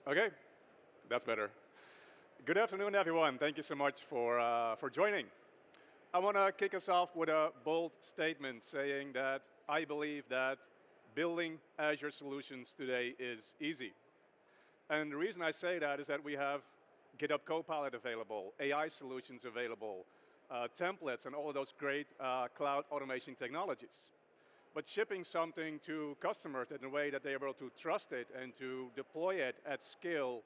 Okay, that's better. Good afternoon, everyone. Thank you so much for joining. I want to kick us off with a bold statement saying that I believe that building Azure solutions today is easy. And the reason I say that is that we have GitHub Copilot available, AI solutions available, templates, and all of those great cloud automation technologies. But shipping something to customers in a way that they're able to trust it and to deploy it at scale,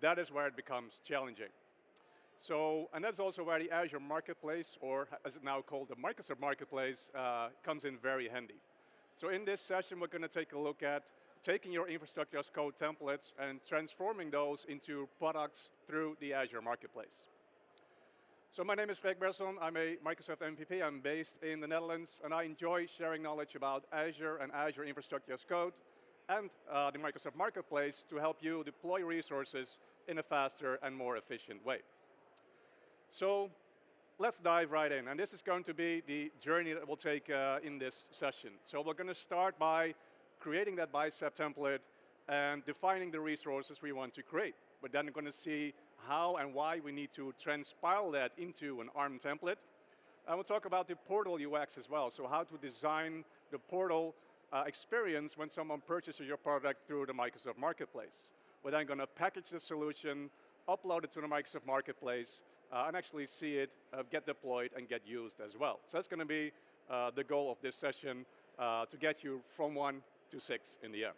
that is where it becomes challenging. So, and that's also where the Azure Marketplace, or as it's now called the Microsoft Marketplace, comes in very handy. So in this session, we're going to take a look at taking your infrastructure as code templates and transforming those into products through the Azure Marketplace. So my name is Freek Berson. I'm a Microsoft MVP. I'm based in the Netherlands, and I enjoy sharing knowledge about Azure and Azure Infrastructure as Code and the Microsoft Marketplace to help you deploy resources in a faster and more efficient way. So let's dive right in. And this is going to be the journey that we'll take in this session. So we're going to start by creating that Bicep template and defining the resources we want to create. We're then going to see how and why we need to transpile that into an ARM template. And we'll talk about the portal UX as well, so how to design the portal experience when someone purchases your product through the Microsoft Marketplace. We're then going to package the solution, upload it to the Microsoft Marketplace, and actually see it get deployed and get used as well. So that's going to be the goal of this session, to get you from 1 to 6 in the end.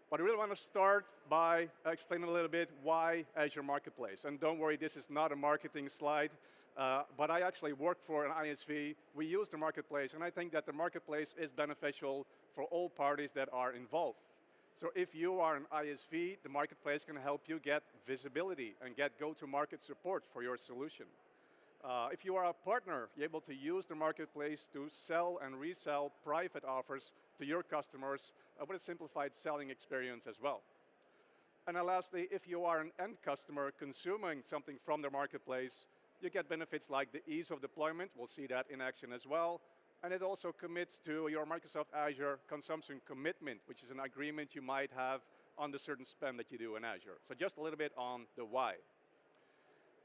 But I really want to start by explaining a little bit why Azure Marketplace. And don't worry, this is not a marketing slide, but I actually work for an ISV. We use the Marketplace, and I think that the Marketplace is beneficial for all parties that are involved. So if you are an ISV, the Marketplace can help you get visibility and get go-to-market support for your solution. If you are a partner, you're able to use the Marketplace to sell and resell private offers to your customers with a simplified selling experience as well. And then lastly, if you are an end customer consuming something from the Marketplace, you get benefits like the ease of deployment. We'll see that in action as well. And it also commits to your Microsoft Azure consumption commitment, which is an agreement you might have on the certain spend that you do in Azure. So just a little bit on the why.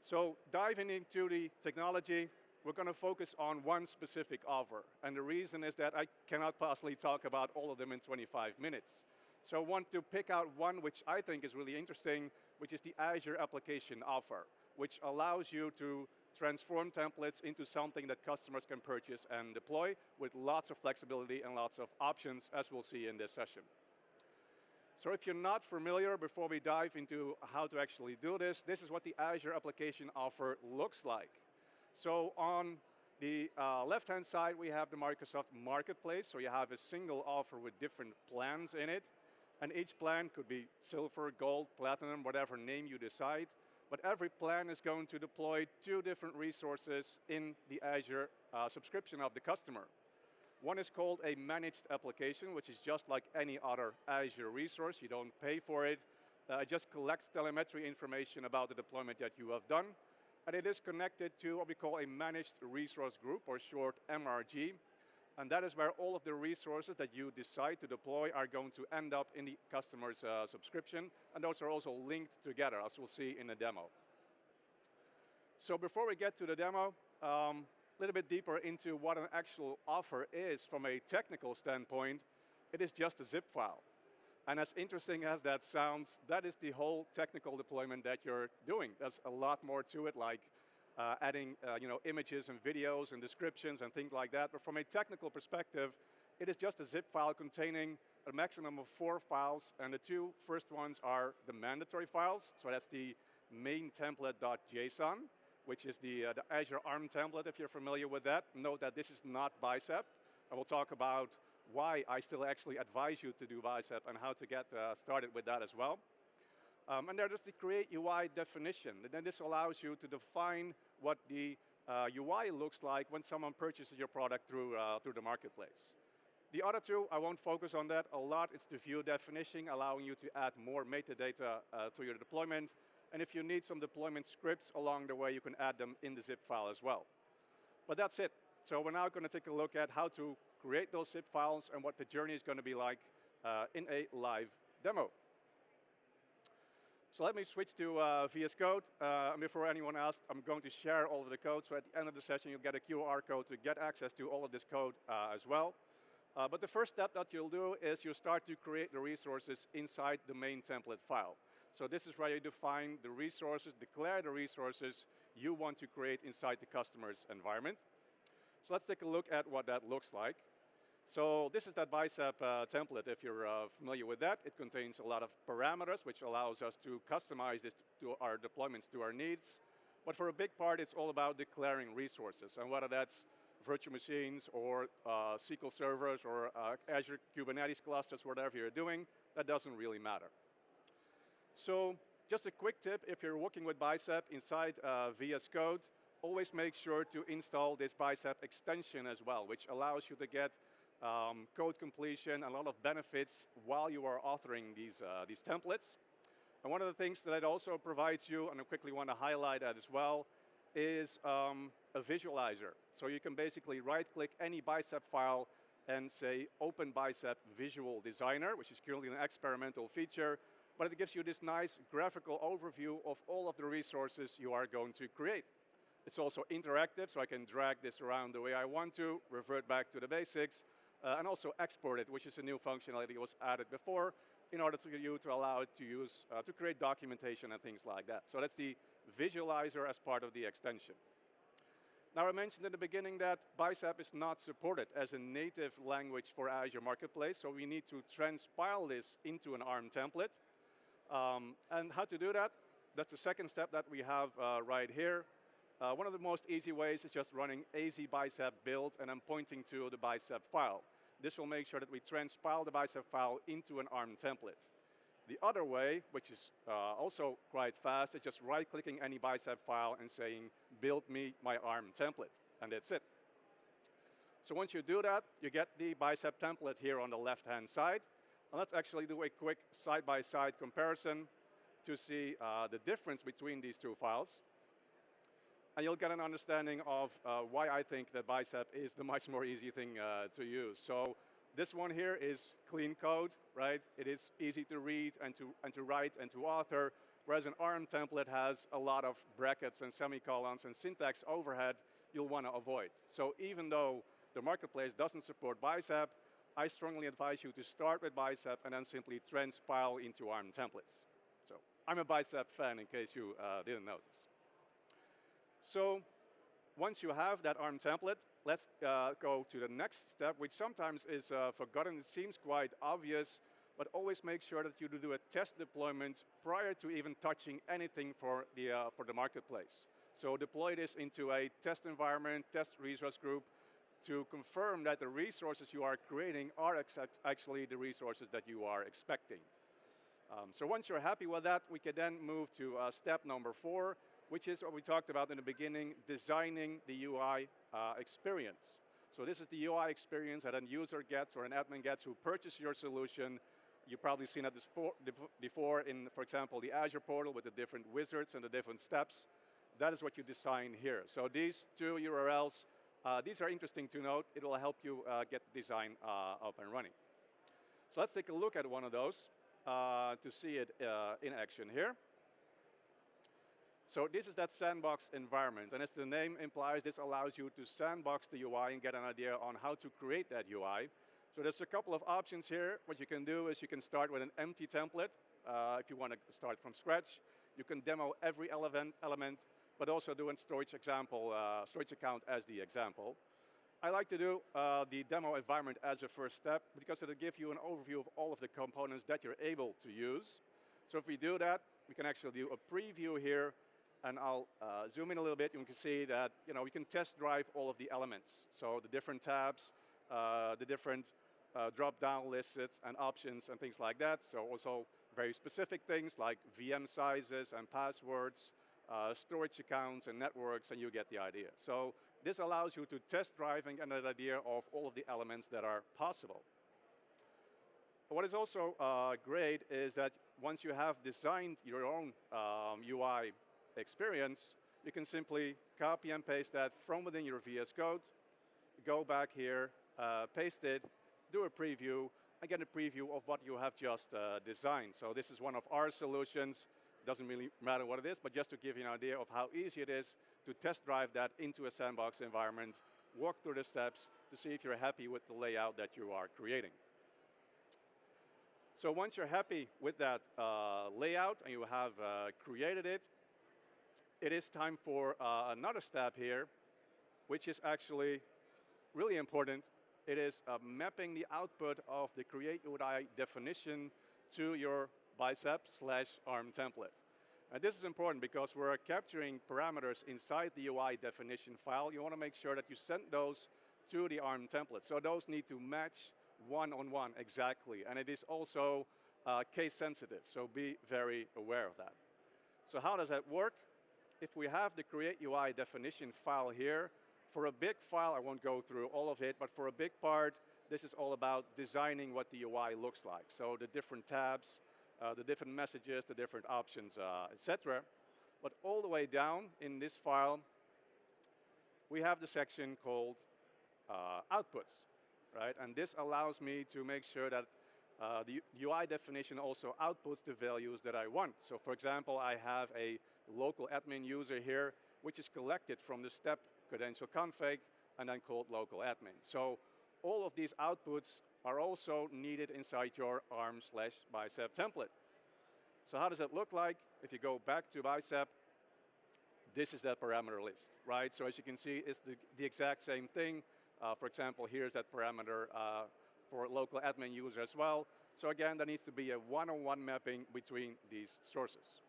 So diving into the technology, we're going to focus on one specific offer. And the reason is that I cannot possibly talk about all of them in 25 minutes. So I want to pick out one which I think is really interesting, which is the Azure application offer, which allows you to transform templates into something that customers can purchase and deploy with lots of flexibility and lots of options, as we'll see in this session. So if you're not familiar, before we dive into how to actually do this, this is what the Azure application offer looks like. So on the left-hand side, we have the Microsoft Marketplace. So you have a single offer with different plans in it. And each plan could be silver, gold, platinum, whatever name you decide. But every plan is going to deploy 2 different resources in the Azure subscription of the customer. One is called a managed application, which is just like any other Azure resource. You don't pay for it. It just collects telemetry information about the deployment that you have done. And it is connected to what we call a managed resource group, or short MRG. And that is where all of the resources that you decide to deploy are going to end up in the customer's subscription. And those are also linked together, as we'll see in the demo. So before we get to the demo, a little bit deeper into what an actual offer is from a technical standpoint, it is just a zip file. And as interesting as that sounds, that is the whole technical deployment that you're doing. There's a lot more to it, like adding images and videos and descriptions and things like that. But from a technical perspective, it is just a zip file containing a maximum of 4 files. And the 2 first ones are the mandatory files. So that's the main template.json, which is the Azure ARM template, if you're familiar with that. Note that this is not Bicep. I will talk about why I still actually advise you to do Bicep and how to get started with that as well. And there's the create UI definition. And then this allows you to define what the UI looks like when someone purchases your product through the Marketplace. The other 2, I won't focus on that a lot. It's the view definition, allowing you to add more metadata to your deployment. And if you need some deployment scripts along the way, you can add them in the zip file as well. But that's it. So we're now going to take a look at how to create those zip files and what the journey is going to be like in a live demo. So let me switch to VS Code. And before anyone asks, I'm going to share all of the code. So at the end of the session, you'll get a QR code to get access to all of this code as well. But the first step that you'll do is you start to create the resources inside the main template file. So this is where you define the resources, declare the resources you want to create inside the customer's environment. So let's take a look at what that looks like. So this is that Bicep template, if you're familiar with that. It contains a lot of parameters, which allows us to customize this to our deployments to our needs. But for a big part, it's all about declaring resources. And whether that's virtual machines or SQL servers or Azure Kubernetes clusters, whatever you're doing, that doesn't really matter. So just a quick tip, if you're working with Bicep inside VS Code, always make sure to install this Bicep extension as well, which allows you to get code completion, a lot of benefits while you are authoring these templates. And one of the things that it also provides you, and I quickly want to highlight that as well, is a visualizer. So you can basically right-click any Bicep file and say, open Bicep Visual Designer, which is currently an experimental feature, but it gives you this nice graphical overview of all of the resources you are going to create. It's also interactive, so I can drag this around the way I want to, revert back to the basics, and also export it, which is a new functionality that was added before, in order for you to allow it to use, to create documentation and things like that. So that's the visualizer as part of the extension. Now, I mentioned in the beginning that Bicep is not supported as a native language for Azure Marketplace, so we need to transpile this into an ARM template. And how to do that? That's the second step that we have right here. One of the most easy ways is just running az bicep build and I'm pointing to the Bicep file. This will make sure that we transpile the Bicep file into an ARM template. The other way, which is also quite fast, is just right-clicking any Bicep file and saying, build me my ARM template, and that's it. So once you do that, you get the Bicep template here on the left-hand side. And let's actually do a quick side-by-side comparison to see the difference between these two files. And you'll get an understanding of why I think that Bicep is the much more easy thing to use. So this one here is clean code, right? It is easy to read and to write and to author, whereas an ARM template has a lot of brackets and semicolons and syntax overhead you'll want to avoid. So even though the marketplace doesn't support Bicep, I strongly advise you to start with Bicep and then simply transpile into ARM templates. So I'm a Bicep fan, in case you didn't notice. So once you have that ARM template, let's go to the next step, which sometimes is forgotten. It seems quite obvious, but always make sure that you do a test deployment prior to even touching anything for the marketplace. So deploy this into a test environment, test resource group, to confirm that the resources you are creating are actually the resources that you are expecting. So once you're happy with that, we can then move to step number 4, which is what we talked about in the beginning, designing the UI experience. So this is the UI experience that a user gets or an admin gets who purchase your solution. You've probably seen it before in, for example, the Azure portal with the different wizards and the different steps. That is what you design here. So these two URLs, these are interesting to note. It will help you get the design up and running. So let's take a look at one of those to see it in action here. So this is that sandbox environment, and as the name implies, this allows you to sandbox the UI and get an idea on how to create that UI. So there's a couple of options here. What you can do is you can start with an empty template if you want to start from scratch. You can demo every element, but also do a storage account as the example. I like to do the demo environment as a first step because it'll give you an overview of all of the components that you're able to use. So if we do that, we can actually do a preview here. And I'll zoom in a little bit. You can see that we can test drive all of the elements. So the different tabs, the different drop-down lists and options and things like that. So also very specific things like VM sizes and passwords, storage accounts and networks, and you get the idea. So this allows you to test drive and get an idea of all of the elements that are possible. What is also great is that once you have designed your own UI experience, you can simply copy and paste that from within your VS Code, go back here, paste it, do a preview, and get a preview of what you have just designed. So this is one of our solutions. Doesn't really matter what it is, but just to give you an idea of how easy it is to test drive that into a sandbox environment, walk through the steps to see if you're happy with the layout that you are creating. So once you're happy with that layout and you have created it, it is time for another step here, which is actually really important. It is mapping the output of the create UI definition to your Bicep/ARM template. And this is important because we're capturing parameters inside the UI definition file. You want to make sure that you send those to the ARM template. So those need to match one-on-one exactly. And it is also case sensitive, so be very aware of that. So how does that work? If we have the create UI definition file here, for a big file, I won't go through all of it, but for a big part, this is all about designing what the UI looks like. So the different tabs, the different messages, the different options, etc. But all the way down in this file, we have the section called outputs, right? And this allows me to make sure that the UI definition also outputs the values that I want. So for example, I have a local admin user here, which is collected from the step credential config and then called local admin. So all of these outputs are also needed inside your ARM/Bicep template. So how does it look like? If you go back to Bicep, this is that parameter list, right? So as you can see, it's the exact same thing. For example, here's that parameter for local admin user as well. So again, there needs to be a one-on-one mapping between these sources.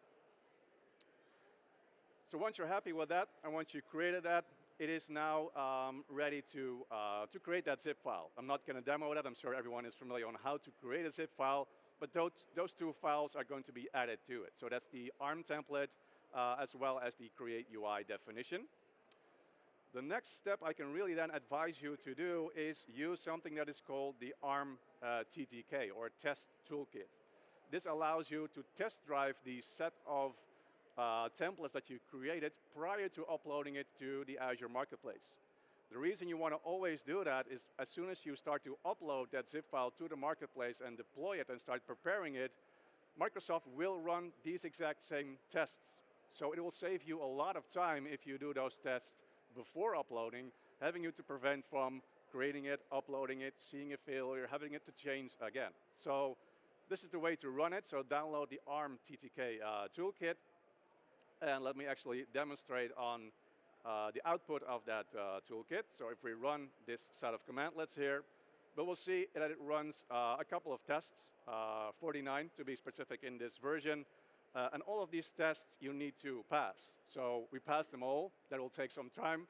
So once you're happy with that, and once you created that, it is now ready to create that zip file. I'm not going to demo that. I'm sure everyone is familiar on how to create a zip file, but those two files are going to be added to it. So that's the ARM template as well as the create UI definition. The next step I can really then advise you to do is use something that is called the ARM TTK, or Test Toolkit. This allows you to test drive the set of templates that you created prior to uploading it to the Azure Marketplace. The reason you want to always do that is as soon as you start to upload that zip file to the Marketplace and deploy it and start preparing it, Microsoft will run these exact same tests. So it will save you a lot of time if you do those tests before uploading, having you to prevent from creating it, uploading it, seeing a failure, having it to change again. So this is the way to run it. So download the ARM TTK toolkit. And let me actually demonstrate on the output of that toolkit. So if we run this set of commandlets here, but we'll see that it runs a couple of tests, 49 to be specific in this version. And all of these tests you need to pass. So we passed them all. That will take some time.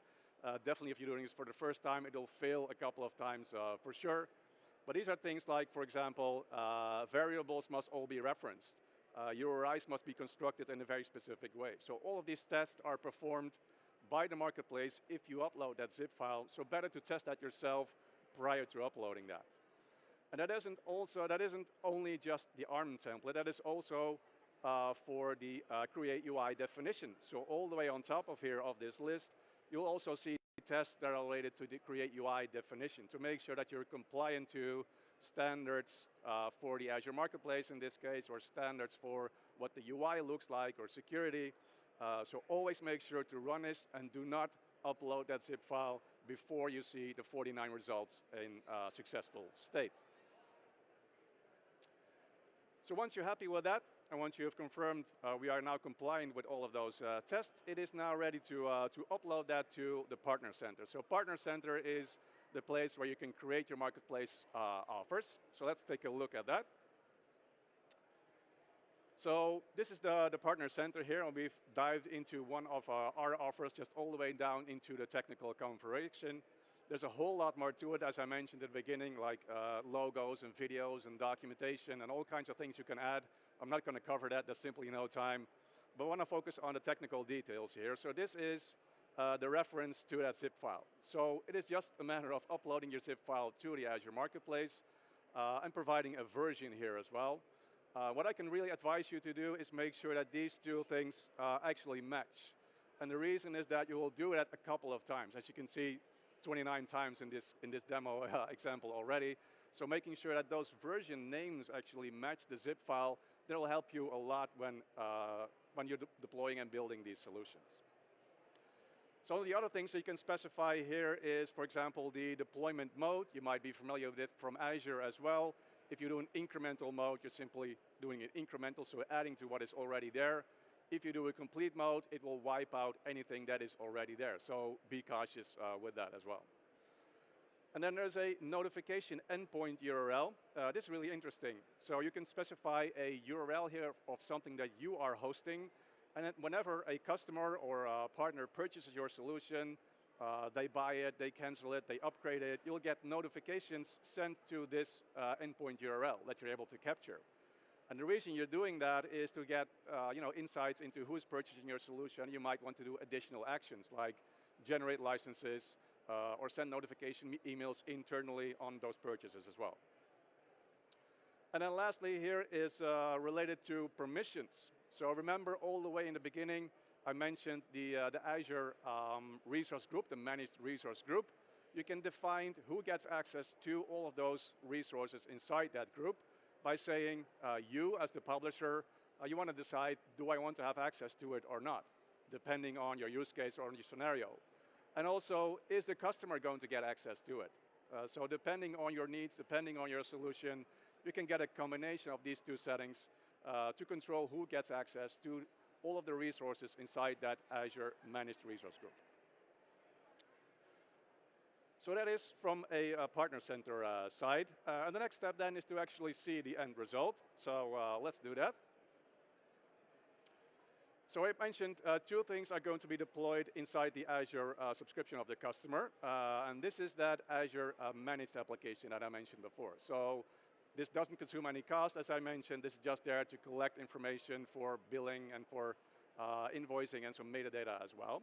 Definitely if you're doing this for the first time, it will fail a couple of times for sure. But these are things like, for example, variables must all be referenced. URIs must be constructed in a very specific way. So all of these tests are performed by the Marketplace if you upload that zip file. So better to test that yourself prior to uploading that. And that isn't only just the ARM template. That is also for the create UI definition. So all the way on top of here of this list, you'll also see tests that are related to the create UI definition to make sure that you're compliant to standards for the Azure Marketplace in this case, or standards for what the UI looks like, or security. So always make sure to run this and do not upload that zip file before you see the 49 results in successful state. So once you're happy with that, and once you have confirmed we are now compliant with all of those tests, it is now ready to upload that to the Partner Center. So Partner Center is the place where you can create your Marketplace offers. So let's take a look at that. So this is the Partner Center here, and we've dived into one of our offers just all the way down into the technical configuration. There's a whole lot more to it, as I mentioned at the beginning, like logos and videos and documentation and all kinds of things you can add. I'm not going to cover that, there's simply no time. But I want to focus on the technical details here. So this is the reference to that zip file. So it is just a matter of uploading your zip file to the Azure Marketplace and providing a version here as well. What I can really advise you to do is make sure that these two things actually match. And the reason is that you will do that a couple of times. As you can see, 29 times in this demo example already. So making sure that those version names actually match the zip file, that'll help you a lot when you're deploying and building these solutions. Some of the other things that you can specify here is, for example, the deployment mode. You might be familiar with it from Azure as well. If you do an incremental mode, you're simply doing it incremental, so adding to what is already there. If you do a complete mode, it will wipe out anything that is already there. So be cautious with that as well. And then there's a notification endpoint URL. This is really interesting. So you can specify a URL here of something that you are hosting. And then whenever a customer or a partner purchases your solution, they buy it, they cancel it, they upgrade it, you'll get notifications sent to this endpoint URL that you're able to capture. And the reason you're doing that is to get insights into who's purchasing your solution. You might want to do additional actions like generate licenses or send notification emails internally on those purchases as well. And then lastly here is related to permissions. So remember all the way in the beginning, I mentioned the Azure resource group, the managed resource group. You can define who gets access to all of those resources inside that group by saying you as the publisher, you want to decide, do I want to have access to it or not, depending on your use case or on your scenario. And also, is the customer going to get access to it? So depending on your needs, depending on your solution, you can get a combination of these two settings to control who gets access to all of the resources inside that Azure Managed Resource Group. So that is from a partner center side. And the next step then is to actually see the end result. So let's do that. So I mentioned two things are going to be deployed inside the Azure subscription of the customer. And this is that Azure managed application that I mentioned before. So this doesn't consume any cost, as I mentioned. This is just there to collect information for billing and for invoicing and some metadata as well.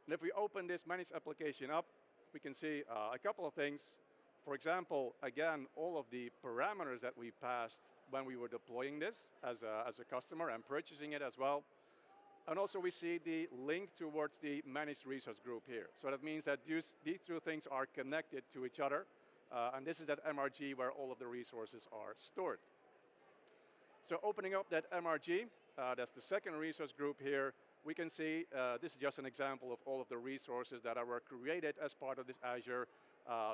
And if we open this managed application up, we can see a couple of things. For example, again, all of the parameters that we passed when we were deploying this as a customer and purchasing it as well. And also we see the link towards the managed resource group here. So that means that these two things are connected to each other. And this is that MRG where all of the resources are stored. So opening up that MRG, that's the second resource group here, we can see this is just an example of all of the resources that were created as part of this Azure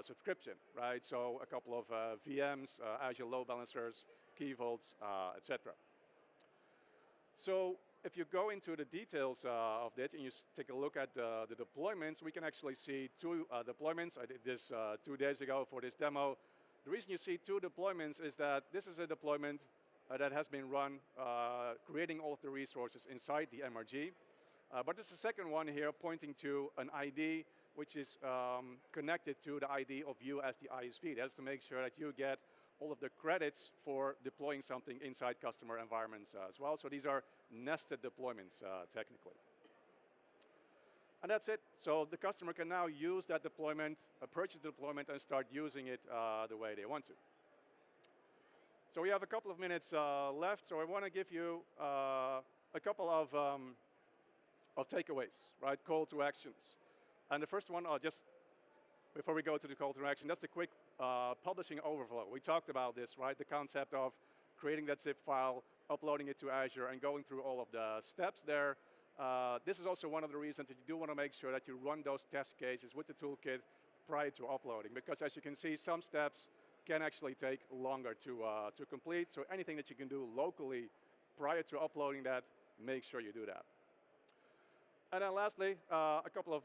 subscription, right? So a couple of VMs, Azure load balancers, key vaults, etc. So if you go into the details of that and you take a look at the deployments, we can actually see two deployments. I did this 2 days ago for this demo. The reason you see two deployments is that this is a deployment that has been run, creating all of the resources inside the MRG. But there's a second one here pointing to an ID which is connected to the ID of you as the ISV. That's to make sure that you get all of the credits for deploying something inside customer environments as well. So these are nested deployments technically. And that's it. So the customer can now use that deployment, purchase the deployment, and start using it the way they want to. So we have a couple of minutes left. So I want to give you a couple of takeaways, right? Call to actions. And the first one, just before we go to the call to action, that's a quick publishing overflow. We talked about this, right? The concept of creating that zip file, uploading it to Azure, and going through all of the steps there. This is also one of the reasons that you do want to make sure that you run those test cases with the toolkit prior to uploading, because as you can see, some steps can actually take longer to complete. So anything that you can do locally prior to uploading that, make sure you do that. And then lastly, a couple of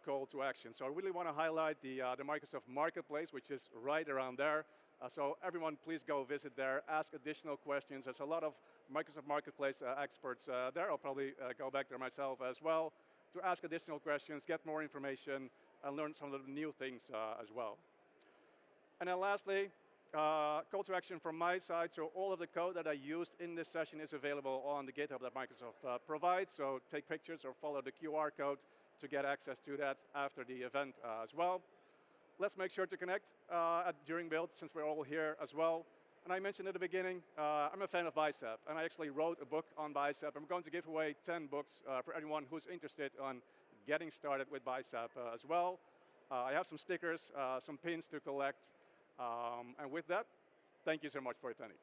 call to action. So I really want to highlight the Microsoft Marketplace, which is right around there. So everyone, please go visit there, ask additional questions. There's a lot of Microsoft Marketplace experts there. I'll probably go back there myself as well to ask additional questions, get more information, and learn some of the new things as well. And then lastly, call to action from my side. So all of the code that I used in this session is available on the GitHub that Microsoft provides. So take pictures or follow the QR code to get access to that after the event as well. Let's make sure to connect during build, since we're all here as well. And I mentioned at the beginning, I'm a fan of Bicep, and I actually wrote a book on Bicep. I'm going to give away 10 books for anyone who's interested on getting started with Bicep as well. I have some stickers, some pins to collect. And with that, thank you so much for attending.